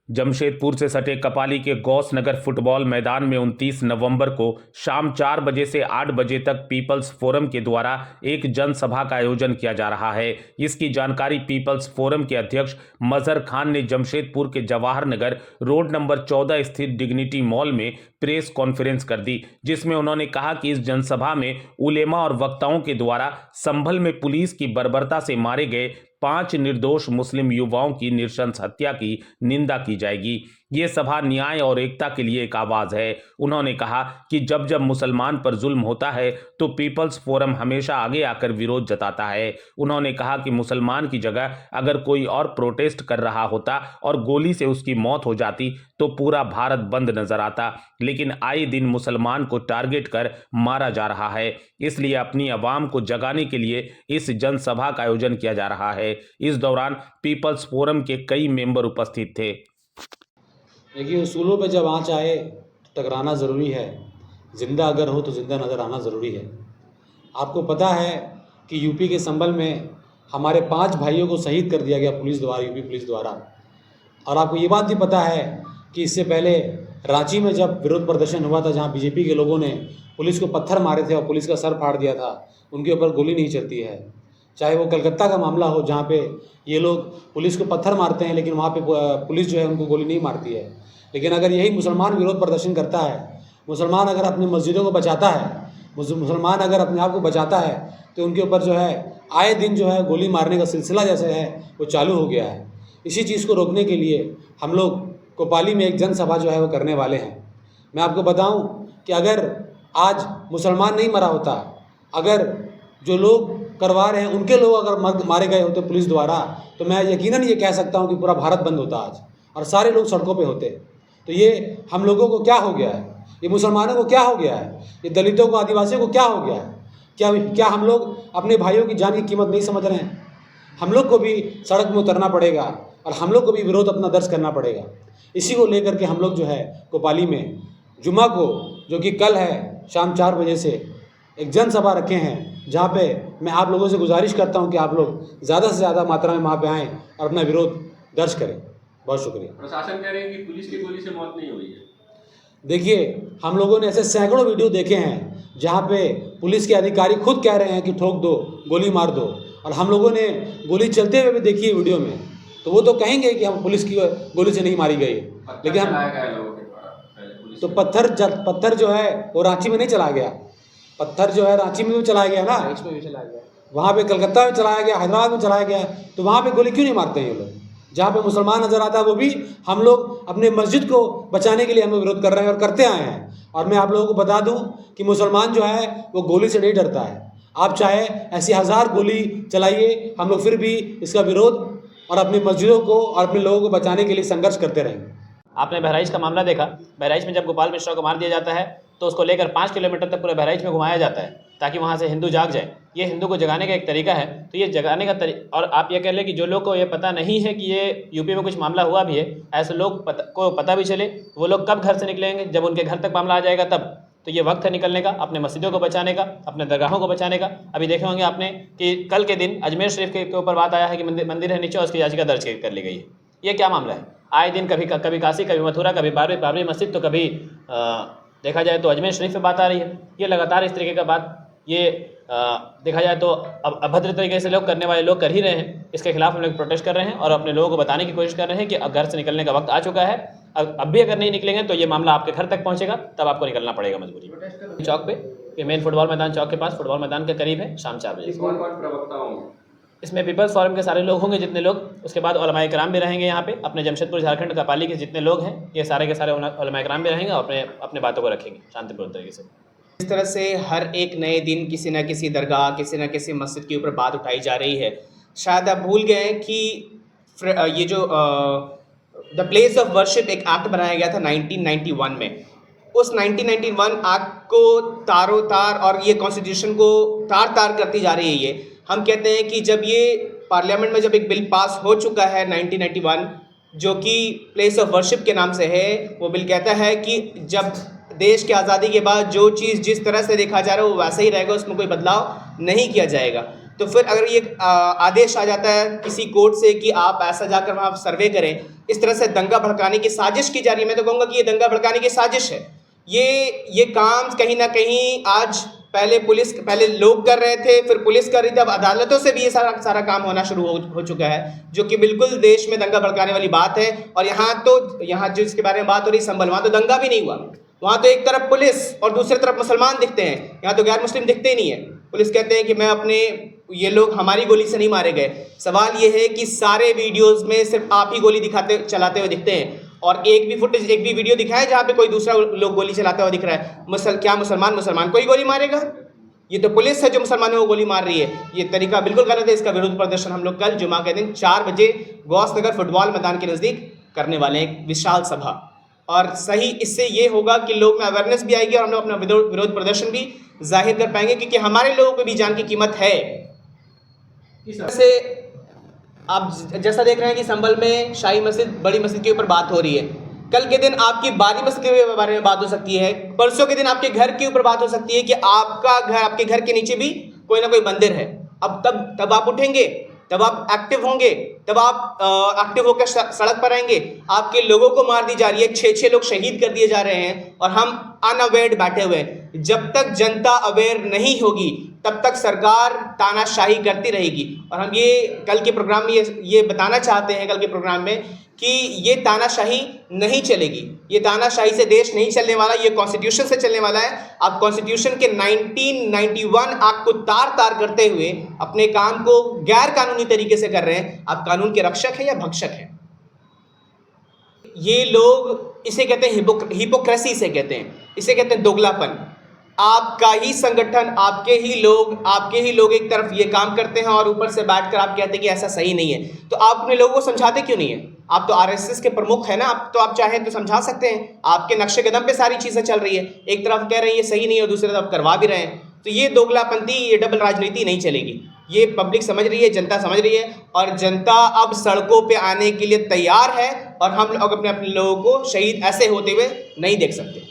जमशेदपुर से सटे कपाली के गौस नगर फुटबॉल मैदान में 29 नवंबर को शाम 4 बजे से 8 बजे तक पीपल्स फोरम के द्वारा एक जनसभा का आयोजन किया जा रहा है। इसकी जानकारी पीपल्स फोरम के अध्यक्ष मजहर खान ने जमशेदपुर के जवाहर नगर रोड नंबर 14 स्थित डिग्निटी मॉल में प्रेस कॉन्फ्रेंस कर दी, जिसमें उन्होंने कहा कि इस जनसभा में उलेमा और वक्ताओं के द्वारा संभल में पुलिस की बर्बरता से मारे गए 5 निर्दोष मुस्लिम युवाओं की नृशंस हत्या की निंदा की जाएगी। ये सभा न्याय और एकता के लिए एक आवाज़ है। उन्होंने कहा कि जब जब मुसलमान पर जुल्म होता है तो पीपल्स फोरम हमेशा आगे आकर विरोध जताता है। उन्होंने कहा कि मुसलमान की जगह अगर कोई और प्रोटेस्ट कर रहा होता और गोली से उसकी मौत हो जाती तो पूरा भारत बंद नजर आता, लेकिन आए दिन मुसलमान को टारगेट कर मारा जा रहा है। इसलिए अपनी आवाम को जगाने के लिए इस जनसभा का आयोजन किया जा रहा है। इस दौरान पीपल्स फोरम के कई मेंबर उपस्थित थे। देखिए, उसूलों पे जब आँच आए तो टकराना ज़रूरी है। ज़िंदा अगर हो तो ज़िंदा नज़र आना ज़रूरी है। आपको पता है कि यूपी के संभल में हमारे 5 भाइयों को शहीद कर दिया गया पुलिस द्वारा, यूपी पुलिस द्वारा। और आपको ये बात भी पता है कि इससे पहले रांची में जब विरोध प्रदर्शन हुआ था, जहाँ बीजेपी के लोगों ने पुलिस को पत्थर मारे थे और पुलिस का सर फाड़ दिया था, उनके ऊपर गोली नहीं चलती है। चाहे वो कलकत्ता का मामला हो, जहाँ पे ये लोग पुलिस को पत्थर मारते हैं लेकिन वहाँ पे पुलिस जो है उनको गोली नहीं मारती है। लेकिन अगर यही मुसलमान विरोध प्रदर्शन करता है, मुसलमान अगर अपनी मस्जिदों को बचाता है, मुसलमान अगर अपने आप को बचाता है, तो उनके ऊपर जो है आए दिन जो है गोली मारने का सिलसिला जैसे है वो चालू हो गया है। इसी चीज़ को रोकने के लिए हम लोग कोपाली में एक जनसभा जो है वो करने वाले हैं। मैं आपको बताऊं कि अगर आज मुसलमान नहीं मरा होता, अगर जो लोग करवा रहे हैं उनके लोग अगर मारे गए होते पुलिस द्वारा, तो मैं यकीनन ये कह सकता हूं कि पूरा भारत बंद होता आज और सारे लोग सड़कों पे होते। तो ये हम लोगों को क्या हो गया है, ये मुसलमानों को क्या हो गया है, ये दलितों को, आदिवासियों को क्या हो गया है? क्या हम लोग अपने भाइयों की जान की कीमत नहीं समझ रहे हैं? हम लोग को भी सड़क में उतरना पड़ेगा और हम लोग को भी विरोध अपना दर्ज करना पड़ेगा। इसी को लेकर के हम लोग जो है कोपाली में जुम्मा को, जो कि कल है, शाम 4 बजे से एक जनसभा रखे हैं, जहाँ पे मैं आप लोगों से गुजारिश करता हूँ कि आप लोग ज़्यादा से ज़्यादा मात्रा में वहाँ पे आएँ और अपना विरोध दर्ज करें। बहुत शुक्रिया। प्रशासन कह रहे हैं कि पुलिस की गोली से मौत नहीं हुई है। देखिए, हम लोगों ने ऐसे सैकड़ों वीडियो देखे हैं जहाँ पे पुलिस के अधिकारी खुद कह रहे हैं कि ठोक दो, गोली मार दो, और हम लोगों ने गोली चलते हुए भी देखी है वीडियो में, तो वो तो कहेंगे कि हम पुलिस की गोली से नहीं मारी गई, लेकिन हम तो पत्थर जो है वो रांची में नहीं चला गया, पत्थर जो है रांची में भी चलाया गया ना, इसमें भी चलाया गया, वहाँ पे कलकत्ता में चलाया गया, हैदराबाद में चलाया गया, तो वहाँ पे गोली क्यों नहीं मारते हैं ये लोग? जहाँ पे मुसलमान नज़र आता है वो भी हम लोग अपने मस्जिद को बचाने के लिए हम विरोध कर रहे हैं और करते आए हैं। और मैं आप लोगों को बता दूं कि मुसलमान जो है वो गोली से नहीं डरता है। आप चाहे ऐसी 1000 गोली चलाइए, हम लोग फिर भी इसका विरोध और अपनी मस्जिदों को और अपने लोगों को बचाने के लिए संघर्ष करते रहेंगे। आपने बहराइच का मामला देखा। बहराइच में जब गोपाल मिश्रा को मार दिया जाता है तो उसको लेकर 5 किलोमीटर तक पूरे बहराइच में घुमाया जाता है ताकि वहाँ से हिंदू जाग जाए। ये हिंदू को जगाने का एक तरीका है। तो ये जगाने का और आप ये कह लें कि जो लोग को ये पता नहीं है कि ये यूपी में कुछ मामला हुआ भी है, ऐसे लोग को पता भी चले, वो लोग कब घर से निकलेंगे? जब उनके घर तक मामला आ जाएगा तब। तो ये वक्त है निकलने का, अपने मस्जिदों को बचाने का, अपने दरगाहों को बचाने का। अभी देखे होंगे आपने कि कल के दिन अजमेर शरीफ के ऊपर बात आया है कि मंदिर है नीचे और उसकी याचिका दर्ज कर ली गई है। ये क्या मामला है? आए दिन कभी काशी, कभी मथुरा, कभी बाबरी मस्जिद, तो कभी देखा जाए तो अजमेर शरीफ पे बात आ रही है। ये लगातार इस तरीके का बात ये देखा जाए तो अभद्र तरीके से लोग करने वाले लोग कर ही रहे हैं। इसके खिलाफ हम लोग प्रोटेस्ट कर रहे हैं और अपने लोगों को बताने की कोशिश कर रहे हैं कि घर से निकलने का वक्त आ चुका है। अब भी अगर नहीं निकलेंगे तो ये मामला आपके घर तक पहुंचेगा, तब आपको निकलना पड़ेगा मजबूरी। चौक पे, ये मेन फुटबॉल मैदान चौक के पास, फुटबॉल मैदान के करीब है, शाम 4 बजे। कौन कौन प्रवक्ता होंगे? इसमें पीपल्स फोरम के सारे लोग होंगे जितने लोग, उसके बाद उलमाए किराम भी रहेंगे यहाँ पे। अपने जमशेदपुर झारखंड कपाली के जितने लोग हैं ये सारे के सारे उलमाए किराम भी रहेंगे और अपने बातों को रखेंगे शांतिपूर्ण तरीके से। इस तरह से हर एक नए दिन किसी न किसी दरगाह, किसी न किसी मस्जिद के ऊपर बात उठाई जा रही है। शायद आप भूल गए कि ये जो द प्लेस ऑफ वर्शिप एक एक्ट बनाया गया था 1991 में। उस 1991 एक्ट को तारों तार और ये कॉन्स्टिट्यूशन को तार तार करती जा रही है। ये हम कहते हैं कि जब ये पार्लियामेंट में जब एक बिल पास हो चुका है 1991, जो कि प्लेस ऑफ वर्शिप के नाम से है। वो बिल कहता है कि जब देश की आज़ादी के बाद जो चीज़ जिस तरह से देखा जा रहा है वो वैसा ही रहेगा, उसमें कोई बदलाव नहीं किया जाएगा। तो फिर अगर ये आदेश आ जाता है किसी कोर्ट से कि आप ऐसा जाकर वहाँ सर्वे करें, इस तरह से दंगा भड़काने की साजिश की जा रही है। मैं तो कहूँगा कि ये दंगा भड़काने की साजिश है। ये काम कहीं ना कहीं आज पहले लोग कर रहे थे, फिर पुलिस कर रही थी, अब अदालतों से भी ये सारा काम होना शुरू हो चुका है, जो कि बिल्कुल देश में दंगा भड़काने वाली बात है। और यहाँ जिसके बारे में बात हो रही संभल, वहाँ तो दंगा भी नहीं हुआ। वहाँ तो एक तरफ पुलिस और दूसरी तरफ मुसलमान दिखते हैं, यहाँ तो गैर मुस्लिम दिखते ही नहीं है। पुलिस कहते हैं कि ये लोग हमारी गोली से नहीं मारे गए। सवाल ये है कि सारे वीडियोज़ में सिर्फ आप ही गोली चलाते हुए दिखते हैं, और एक भी वीडियो दिखाया जहाँ पे कोई दूसरा लोग गोली चलाता हुआ दिख रहा है। क्या मुसलमान को ही गोली मारेगा? ये तो पुलिस है जो मुसलमानों को गोली मार रही है। ये तरीका बिल्कुल गलत है। इसका विरोध प्रदर्शन हम लोग कल जुमा के दिन 4 बजे गौस नगर फुटबॉल मैदान के नज़दीक करने वाले हैं, एक विशाल सभा। और सही इससे ये होगा कि लोग में अवेयरनेस भी आएगी और हम लोग अपना विरोध प्रदर्शन भी जाहिर कर पाएंगे, क्योंकि हमारे लोगों को भी जान की कीमत है। से आप जैसा देख रहे हैं कि संभल में शाही मस्जिद, बड़ी मस्जिद के ऊपर बात हो रही है। कल के दिन आपकी बारी मस्जिद के बारे में बात हो सकती है। परसों के दिन आपके घर के ऊपर बात हो सकती है कि आपके घर के नीचे भी कोई ना कोई मंदिर है। अब तब आप उठेंगे, तब आप एक्टिव होंगे, तब आप एक्टिव होकर सड़क पर आएंगे। आपके लोगों को मार दी जा रही है, 6 लोग शहीद कर दिए जा रहे हैं और हम अनअवेयर्ड बैठे हुए हैं। जब तक जनता अवेयर नहीं होगी तब तक सरकार तानाशाही करती रहेगी। और हम ये कल के प्रोग्राम में ये बताना चाहते हैं, कल के प्रोग्राम में, कि ये तानाशाही नहीं चलेगी। ये तानाशाही से देश नहीं चलने वाला, ये कॉन्स्टिट्यूशन से चलने वाला है। आप कॉन्स्टिट्यूशन के 1991 एक्ट को तार करते हुए अपने काम को गैर कानूनी तरीके से कर रहे हैं। आप कानून के रक्षक हैं या भक्षक हैं? ये लोग इसे कहते हैं हिपोक्रेसी से कहते हैं, इसे कहते हैं दोगलापन। आपका ही संगठन, आपके ही लोग एक तरफ ये काम करते हैं और ऊपर से बैठकर आप कहते हैं कि ऐसा सही नहीं है। तो आप अपने लोगों को समझाते क्यों नहीं है? आप तो आरएसएस के प्रमुख हैं ना, आप चाहें तो समझा सकते हैं। आपके नक्शे कदम पे सारी चीज़ें चल रही है। एक तरफ कह रहे हैं ये सही नहीं है और दूसरी तरफ करवा भी रहे हैं। तो ये दोगलापंथी, ये डबल राजनीति नहीं चलेगी। ये पब्लिक समझ रही है, जनता समझ रही है, और जनता अब सड़कों पे आने के लिए तैयार है। और हम लोग अपने लोगों को शहीद ऐसे होते हुए नहीं देख सकते।